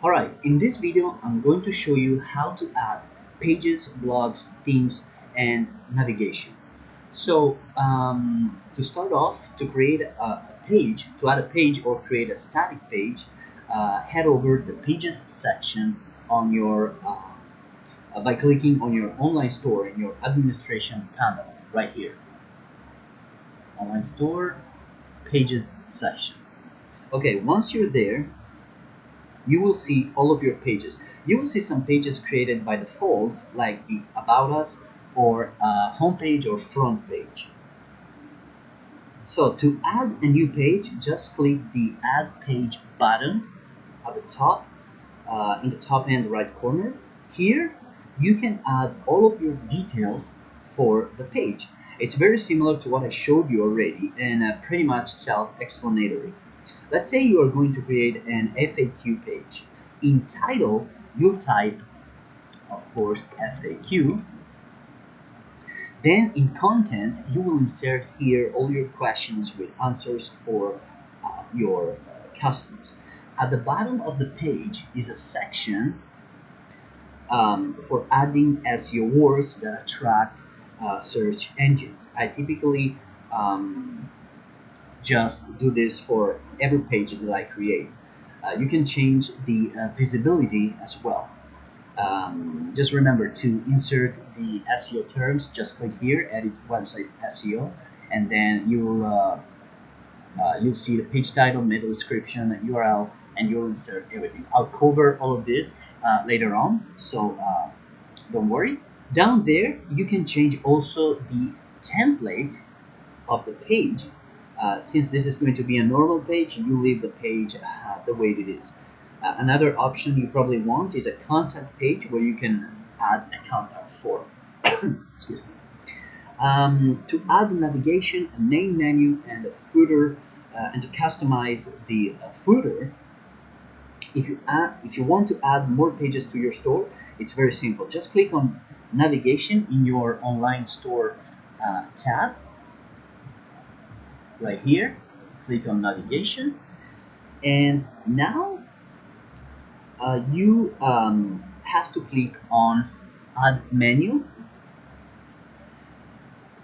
Alright, in this video I'm going to show you how to add pages, blogs, themes, and navigation. So to start off, to create a page, to add a page or create a static page, head over the pages section on your by clicking on your online store in your administration panel right here. Online store, pages section. Okay, once you're there, you will see all of your pages. You will see some pages created by default, like the About Us or homepage or front page. So to add a new page, just click the Add Page button at the top, in the top end right corner. Here, you can add all of your details for the page. It's very similar to what I showed you already and pretty much self-explanatory. Let's say you are going to create an FAQ page. In title, you'll type, of course, FAQ. Then in content, you will insert here all your questions with answers for your customers. At the bottom of the page is a section for adding SEO words that attract search engines. I typically just do this for every page that I create. You can change the visibility as well. Just remember to insert the SEO terms. Just click here, edit website SEO, and then you'll see the page title, meta description, URL, and you'll insert everything. I'll cover all of this later on, so don't worry. Down there, you can change also the template of the page. Since this is going to be a normal page, you leave the page the way it is. Another option you probably want is a contact page where you can add a contact form. Excuse me. To add the navigation, a main menu, and a footer, and to customize the footer, if you want to add more pages to your store, it's very simple. Just click on navigation in your online store tab. Right here, click on navigation, and now you have to click on add menu.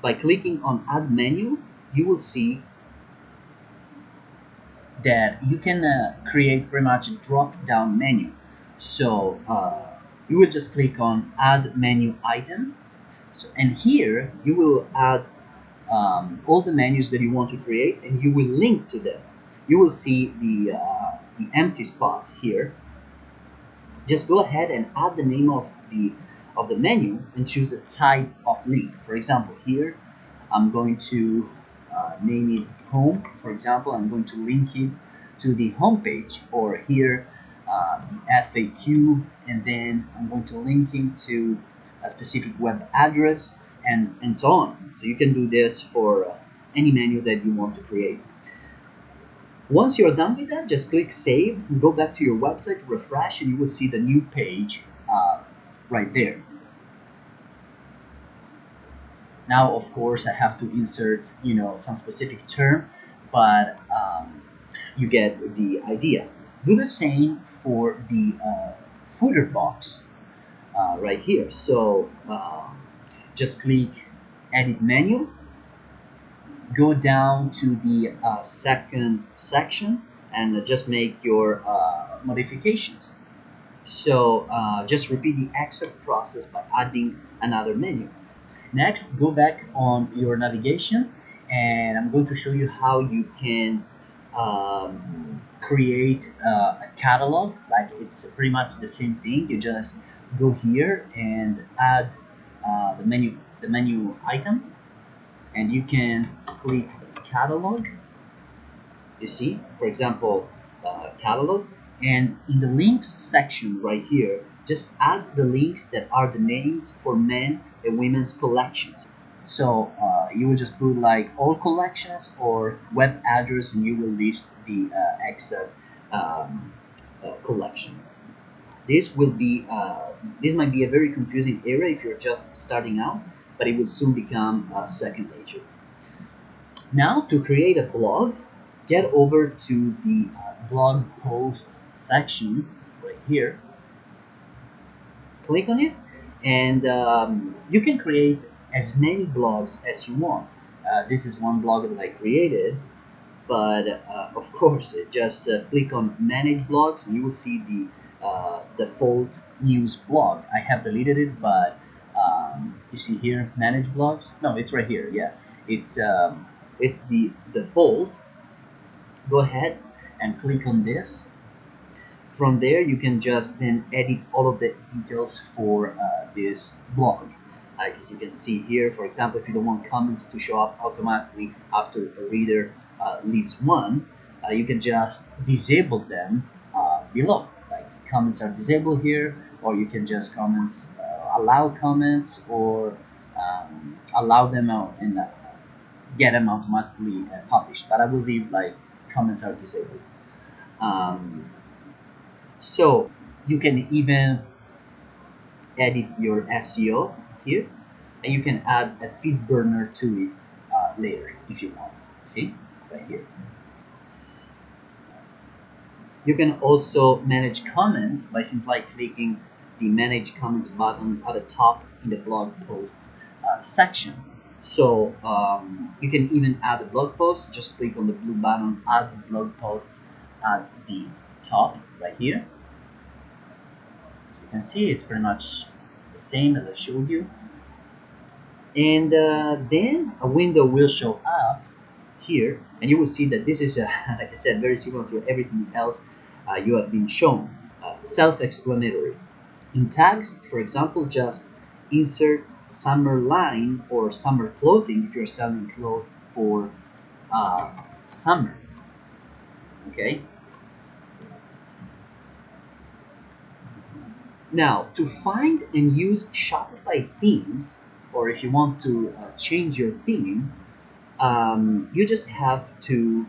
By clicking on add menu, you will see that you can create pretty much a drop down menu. So you will just click on add menu item, and here you will add all the menus that you want to create, and you will link to them. You will see the empty spot here. Just go ahead and add the name of the menu and choose the type of link. For example, here I'm going to name it home. For example, I'm going to link it to the home page, or here the FAQ, and then I'm going to link it to a specific web address, and so on. So you can do this for any menu that you want to create. Once you're done with that, just click save, go back to your website, refresh, and you will see the new page right there. Now, of course, I have to insert, some specific term, but you get the idea. Do the same for the footer box right here. So just click edit menu, go down to the second section, and just make your modifications. So just repeat the exact process by adding another menu. Next, go back on your navigation, and I'm going to show you how you can create a catalog. Like, it's pretty much the same thing. You just go here and add the menu item, and you can click catalog. You see, for example, catalog, and in the links section right here, just add the links that are the names for men and women's collections. So you will just put like all collections or web address, and you will list the exact collection. This will be this might be a very confusing area if you're just starting out, but it will soon become second nature. Now, to create a blog, get over to the blog posts section right here, click on it, and you can create as many blogs as you want. This is one blog that I created, but of course, just click on manage blogs and you will see the default news blog. I have deleted it, but you see here, manage blogs. No, it's right here. Yeah, it's the default. Go ahead and click on this. From there, you can just then edit all of the details for this blog. As you can see here, for example, if you don't want comments to show up automatically after a reader leaves one, you can just disable them below. Like comments are disabled here, or you can just allow comments, or allow them out and get them automatically published. But I will leave like comments are disabled. So you can even edit your SEO here, and you can add a feed burner to it later if you want. See, right here. You can also manage comments by simply clicking the manage comments button at the top in the blog posts section. So you can even add a blog post. Just click on the blue button, add blog posts at the top right here. As you can see, it's pretty much the same as I showed you. And then a window will show up here, and you will see that this is like I said, very similar to everything else you have been shown. Self-explanatory. In tags, for example, just insert summer line or summer clothing if you're selling clothes for summer. Okay. Now, to find and use Shopify themes, or if you want to change your theme, you just have to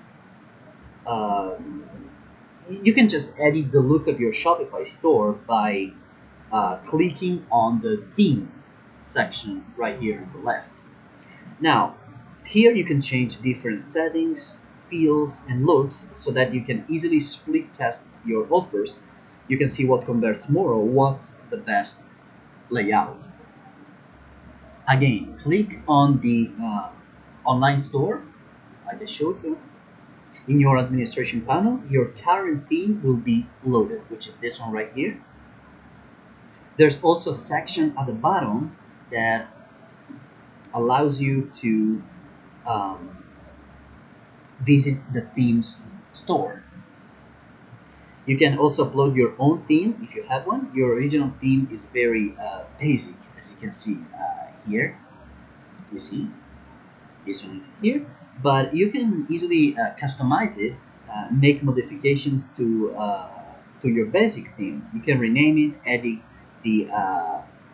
you can just edit the look of your Shopify store by clicking on the themes section right here on the left. Now, here you can change different settings, feels, and looks so that you can easily split test your offers. You can see what converts more or what's the best layout. Again, click on the online store I just showed you. In your administration panel, your current theme will be loaded, which is this one right here. There's also a section at the bottom that allows you to visit the themes store. You can also upload your own theme if you have one. Your original theme is very basic, as you can see here. You see, this one is here, but you can easily customize it, make modifications to your basic theme. You can rename it, edit the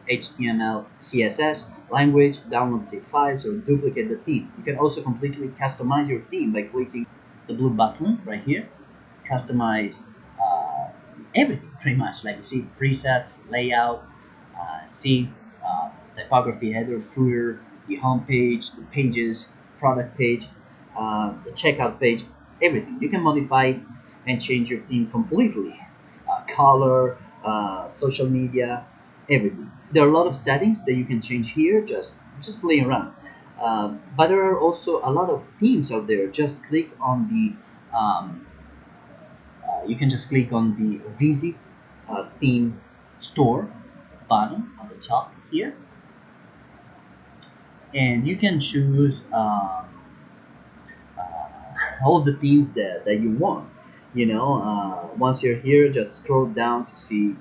HTML, CSS language, download zip files, or duplicate the theme. You can also completely customize your theme by clicking the blue button right here. Customize everything pretty much, like you see, presets, layout, typography, header, footer, the home page, the pages, product page, the checkout page, everything. You can modify and change your theme completely. Color, social media, everything. There are a lot of settings that you can change here, just play around. But there are also a lot of themes out there. Just click on the you can just click on the visit theme store button on the top here, and you can choose all the themes that you want. Once you're here, just scroll down to see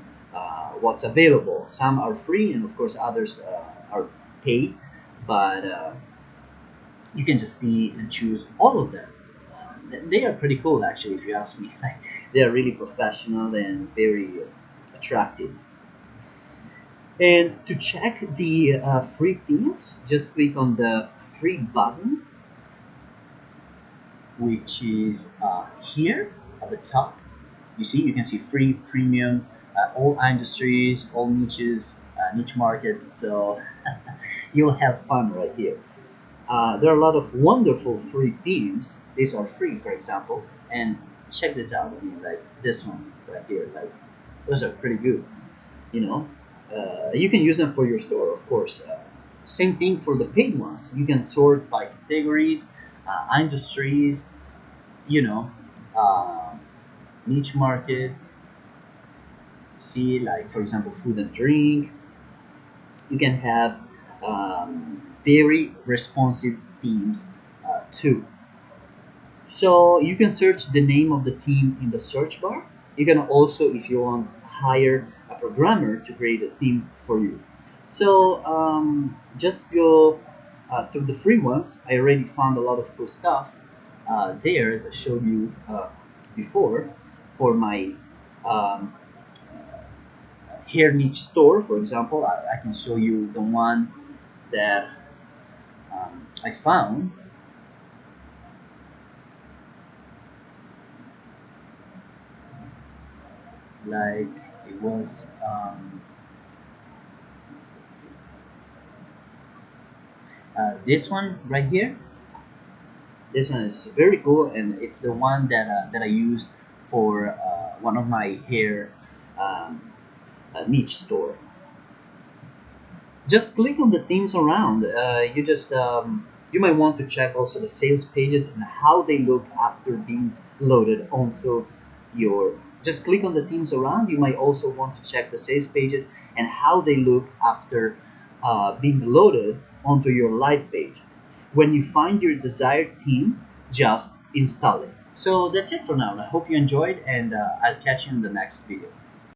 what's available. Some are free, and of course others are paid, but you can just see and choose all of them. They are pretty cool, actually, if you ask me. They are really professional and very attractive. And to check the free themes, just click on the free button, which is here at the top. You see, you can see free, premium, all industries, all niches, niche markets. So you'll have fun right here. There are a lot of wonderful free themes. These are free, for example, and check this out. I mean, like this one right here, like Those are pretty good. You know, you can use them for your store, of course. Same thing for the paid ones. You can sort by categories, industries, you know, uh, niche markets. See, like for example, food and drink. You can have very responsive themes too. So you can search the name of the team in the search bar. You can also, if you want, hire a programmer to create a theme for you. So just go through the free ones. I already found a lot of cool stuff there, as I showed you before, for my um, hair niche store. For example, I can show you the one that I found. Like it was this one right here. This one is very cool, and it's the one that I used for one of my hair um, niche store. Just click on the themes around. You might want to check also the sales pages and how they look after being loaded onto your. Just click on the themes around. You might also want to check the sales pages and how they look after being loaded onto your live page. When you find your desired theme, just install it. So that's it for now. I hope you enjoyed, and I'll catch you in the next video.